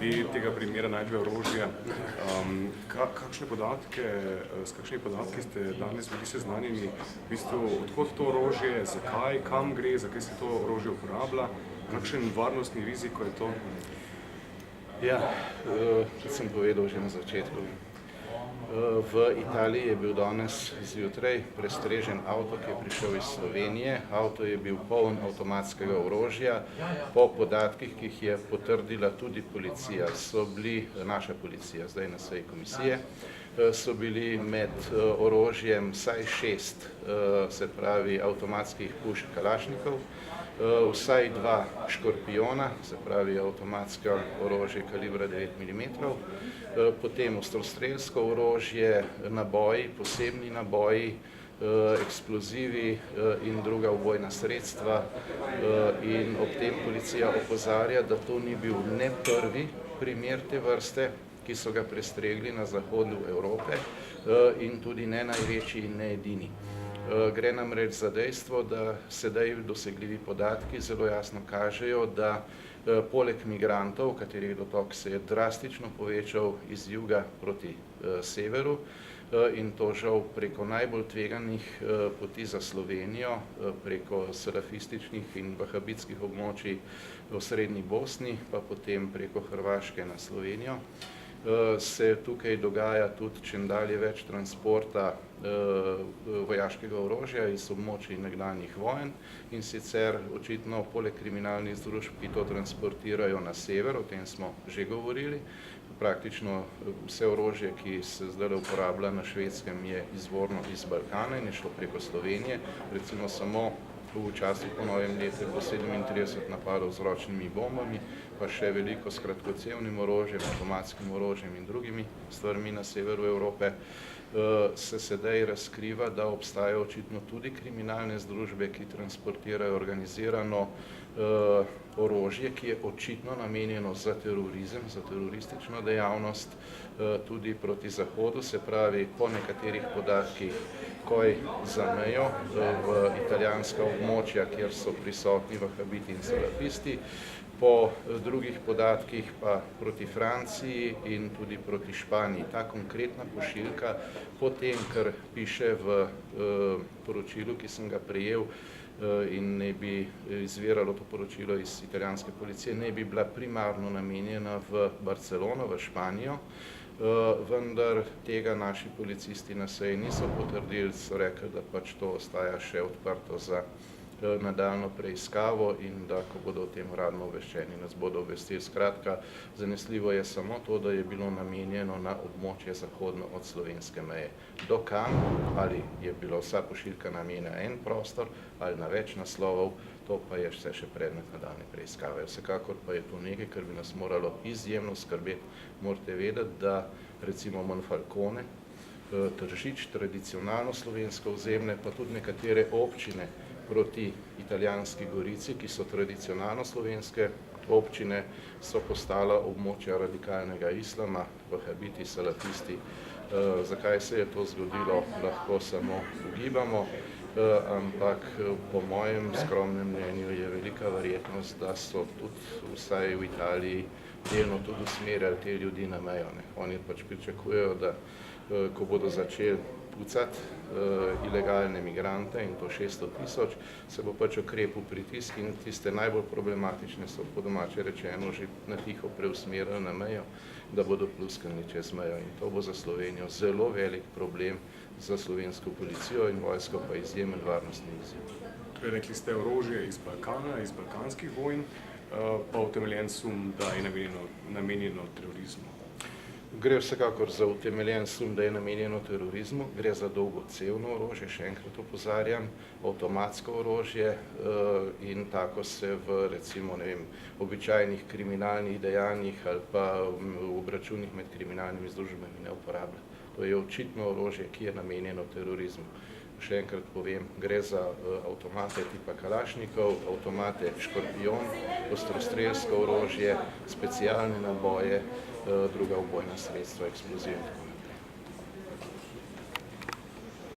glede tega primera najdbe orožja. S kakšnimi podatki ste danes bili seznanjeni, v bistvu, odkot to orožje, zakaj, kam gre, zakaj se to orožje uporablja, kakšen varnostni riziko je to? Ja, kot sem povedal že na začetku. V Italiji je bil danes zjutraj prestrežen avto, ki je prišel iz Slovenije. Avto je bil poln avtomatskega orožja. Po podatkih, ki jih je potrdila tudi policija, naša policija, zdaj na seji komisije, so bili med orožjem vsaj 6, se pravi avtomatskih pušk Kalašnikov, vsaj 2 škorpiona, se pravi avtomatsko orožje kalibra 9 mm, potem ostrostrelsko orožje, naboji, posebni naboji, eksplozivi in druga ubojna sredstva. In ob tem policija opozarja, da to ni bil ne prvi primer te vrste, ki so ga prestregli na zahodu Evrope, in tudi ne največji in ne edini. Gre namreč za dejstvo, da sedaj dosegljivi podatki zelo jasno kažejo, da poleg migrantov, katerih dotok se je drastično povečal iz juga proti severu, in to žal preko najbolj tveganih poti za Slovenijo, preko salafističnih in vahabitskih območij v srednji Bosni, pa potem preko Hrvaške na Slovenijo, se tukaj dogaja tudi čedalje več transporta vojaškega orožja iz območij nekdanjih vojn, in sicer očitno poleg kriminalnih združb, ki to transportirajo na sever, o tem smo že govorili. Praktično vse orožje, ki se zdaj uporablja na Švedskem, je izvorno iz Balkana in je šlo preko Slovenije. Recimo samo v času po novem letu je bilo 37 napadov z ročnimi bombami, pa še veliko s kratkocevnim orožjem, avtomatskim orožjem in drugimi stvarmi na severu Evrope. Se sedaj razkriva, da obstajajo očitno tudi kriminalne združbe, ki transportirajo organizirano orožje, ki je očitno namenjeno za terorizem, za teroristično dejavnost, tudi proti Zahodu, se pravi po nekaterih podatkih takoj za mejo v italijanska območja, kjer so prisotni vahabiti in salafisti, po drugih podatkih pa proti Franciji in tudi proti Španiji. Ta konkretna pošiljka, potem, kar piše v poročilu, ki sem ga prejel, in ne bi izviralo to poročilo iz italijanske policije, ne bi bila primarno namenjena v Barcelono, v Španijo, vendar tega naši policisti na seji niso potrdili, so rekli, da pač to ostaja še odprto za nadaljnjo preiskavo in da, ko bodo o tem uradno obveščeni, nas bodo obvestili. Skratka, zanesljivo je samo to, da je bilo namenjeno na območje zahodno od slovenske meje. Do kam, ali je bilo vsa pošiljka namenjena en prostor ali na več naslovov, to pa je vse še predmet nadaljnje preiskave. Vsekakor pa je to nekaj, kar bi nas moralo izjemno skrbeti. Morate vedeti, da recimo Monfalcone, Tržič, tradicionalno slovensko ozemlje, pa tudi nekatere občine proti italijanski Gorici, ki so tradicionalno slovenske občine, so postala območja radikalnega islama, vahabiti, salafisti. Zakaj se je to zgodilo, lahko samo ugibamo, ampak po mojem skromnem mnenju je velika verjetnost, da so tudi vsaj v Italiji delno tudi usmerjali te ljudi na mejo. Oni pač pričakujejo, da ko bodo začeli pucati ilegalne migrante, in to 600 000, se bo pač okrepil pritisk in tiste najbolj problematične so, po domače rečeno, že na tiho preusmerili na mejo, da bodo pluskali čez mejo. In to bo za Slovenijo zelo velik problem, za slovensko policijo in vojsko pa izjemen varnostni izziv. Torej, rekli ste orožje iz Balkana, iz balkanskih vojn, pa utemeljen sum, da je namenjeno terorizmu. Gre vsekakor za utemeljen sum, da je namenjeno terorizmu, gre za dolgocevno orožje, še enkrat opozarjam, avtomatsko orožje, in tako se v, recimo, ne vem, običajnih kriminalnih dejanjih ali pa v obračunih med kriminalnimi združbami ne uporablja. To je očitno orožje, ki je namenjeno terorizmu. Še enkrat povem, gre za avtomate tipa Kalašnikov, avtomate Škorpion, ostrostrelsko orožje, specialne naboje, druga ubojna sredstva, eksplozivne.